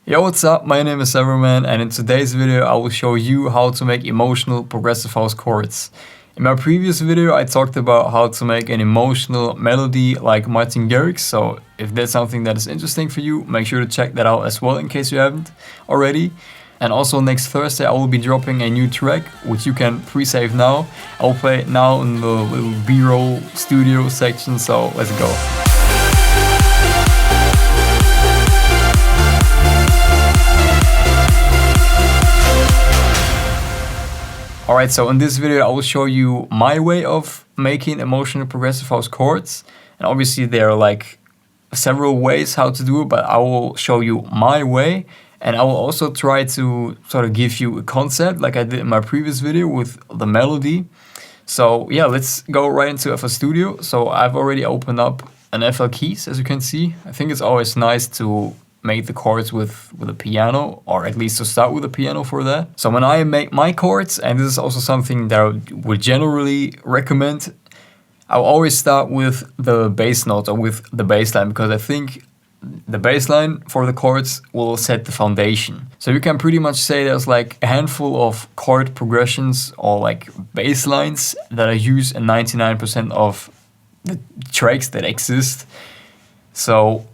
Yo, what's up? My name is Everman, and in today's video I will show you how to make emotional progressive house chords. In my previous video I talked about how to make an emotional melody like Martin Garrix, so if that's something that is interesting for you, make sure to check that out as well in case you haven't already. And also next Thursday I will be dropping a new track which you can pre-save now. I will play it now in the little B-roll studio section, so let's go. Alright, so in this video I will show you my way of making emotional progressive house chords. And obviously there are like several ways how to do it, but I will show you my way. And I will also try to sort of give you a concept like I did in my previous video with the melody. So yeah, let's go right into FL Studio. So I've already opened up an FL Keys, as you can see. I think it's always nice to make the chords with a piano, or at least to start with a piano for that. So when I make my chords, and this is also something that I would generally recommend, I'll always start with the bass notes or with the bass line, because I think the bass line for the chords will set the foundation. So you can pretty much say there's like a handful of chord progressions or like bass lines that are used in 99% of the tracks that exist. So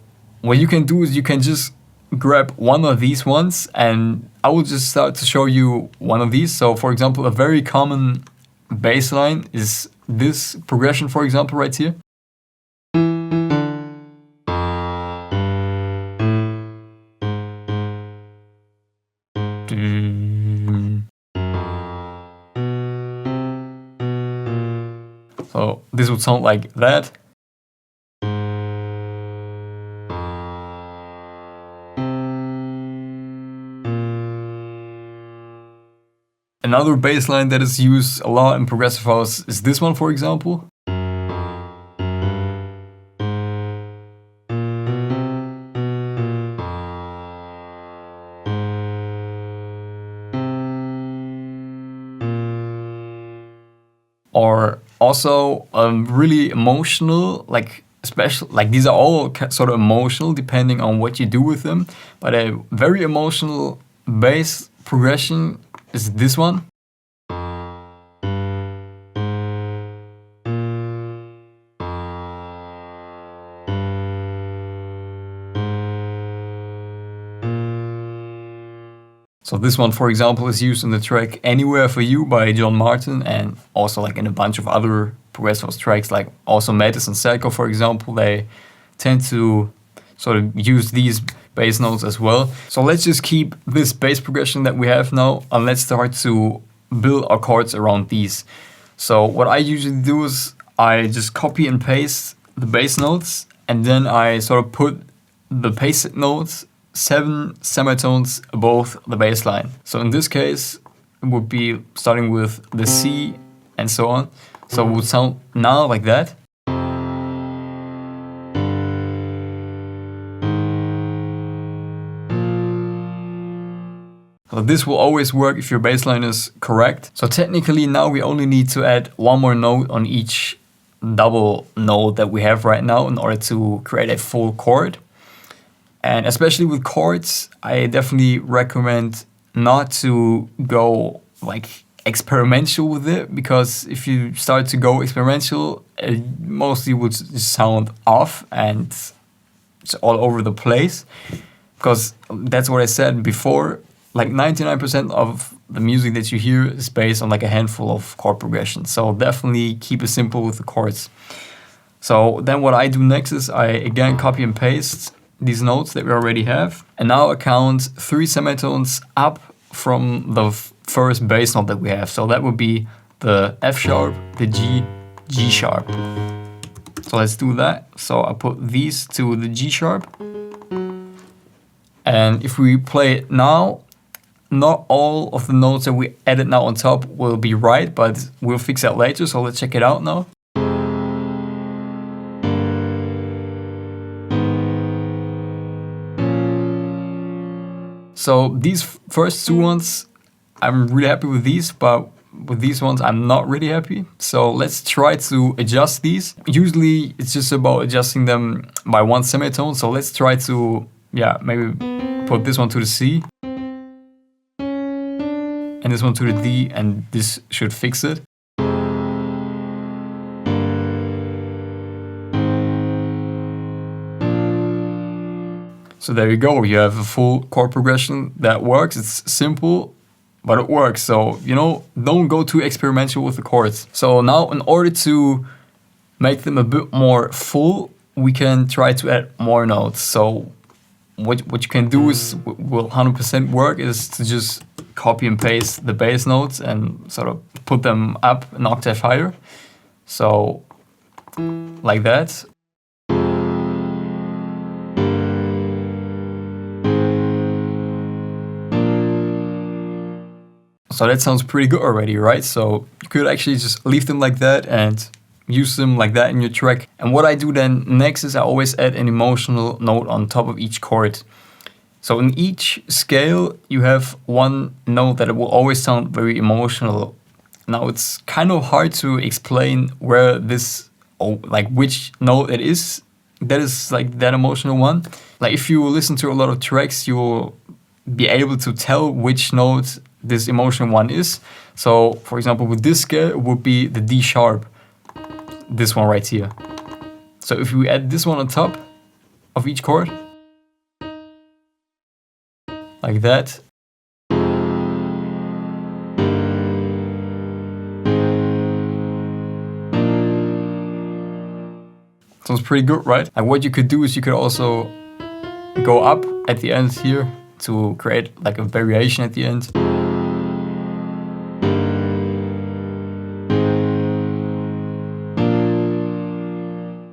what you can do is you can just grab one of these ones, and I will just start to show you one of these. So for example, a very common bass line is this progression, for example, right here. So this would sound like that. Another bass line that is used a lot in progressive house is this one, for example. Or also really emotional, like especially like these are all sort of emotional depending on what you do with them, but a very emotional bass progression is this one. So this one, for example, is used in the track Anywhere for You by John Martin, and also like in a bunch of other progressive house tracks, like also Madison Psycho, for example. They tend to sort of use these bass notes as well. So let's just keep this bass progression that we have now, and let's start to build our chords around these. So what I usually do is I just copy and paste the bass notes, and then I sort of put the pasted notes 7 semitones above the bass line. So in this case, it would be starting with the C and so on. So it would sound now like that. So this will always work if your bass line is correct. So technically now we only need to add one more note on each double note that we have right now in order to create a full chord. And especially with chords, I definitely recommend not to go like experimental with it, because if you start to go experimental, it mostly would sound off and it's all over the place. Because that's what I said before, like 99% of the music that you hear is based on like a handful of chord progressions. So definitely keep it simple with the chords. So then what I do next is I again copy and paste these notes that we already have, and now I count 3 semitones up from the first bass note that we have. So that would be the F sharp, the G, G sharp. So let's do that. So I put these to the G sharp, and if we play it now, not all of the notes that we added now on top will be right, but we'll fix that later. So let's check it out now. So these first 2 ones, I'm really happy with these, but with these ones I'm not really happy. So let's try to adjust these. Usually it's just about adjusting them by 1 semitone. So let's try to, yeah, maybe put this one to the C and this one to the D, and this should fix it. So there you go, you have a full chord progression that works. It's simple, but it works. So, you know, don't go too experimental with the chords. So now in order to make them a bit more full, we can try to add more notes. So what you can do is, will 100% work, is to just copy and paste the bass notes and sort of put them up an octave higher. So like that. So that sounds pretty good already, right? So you could actually just leave them like that and use them like that in your track. And what I do then next is I always add an emotional note on top of each chord. So in each scale, you have one note that will always sound very emotional. Now it's kind of hard to explain where this, like which note it is that is like that emotional one. Like if you listen to a lot of tracks, you will be able to tell which note this emotional one is. So for example, with this scale, it would be the D sharp, this one right here. So if we add this one on top of each chord, like that, sounds pretty good, right? And what you could do is you could also go up at the end here to create like a variation at the end.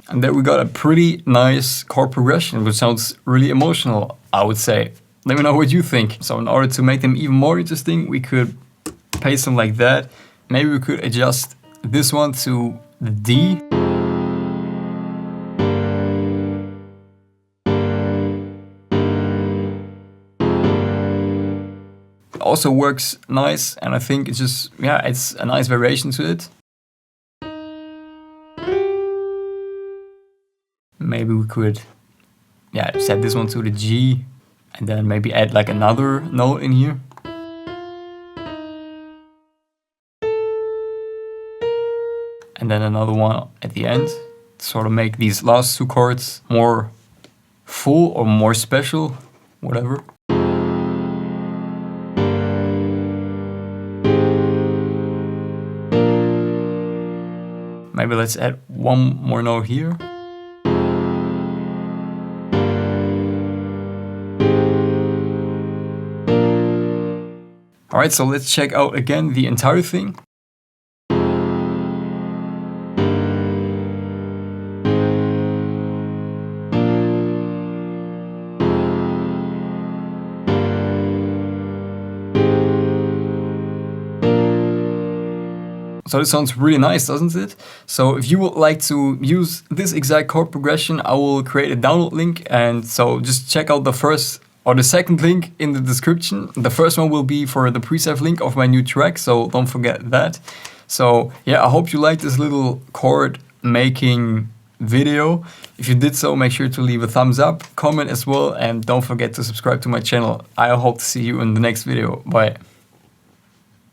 And there we got a pretty nice chord progression, which sounds really emotional, I would say. Let me know what you think. So in order to make them even more interesting, we could paste them like that. Maybe we could adjust this one to the D. It also works nice, and I think it's just, yeah, it's a nice variation to it. Maybe we could, yeah, set this one to the G and then maybe add like another note in here. And then another one at the end to sort of make these last two chords more full or more special, whatever. Maybe let's add one more note here. Alright, so let's check out again the entire thing. So this sounds really nice, doesn't it? So if you would like to use this exact chord progression, I will create a download link, and so just check out the first or the second link in the description. The first one will be for the preset link of my new track, so don't forget that. So yeah, I hope you liked this little chord making video. If you did so, make sure to leave a thumbs up, comment as well, and don't forget to subscribe to my channel. I hope to see you in the next video. Bye.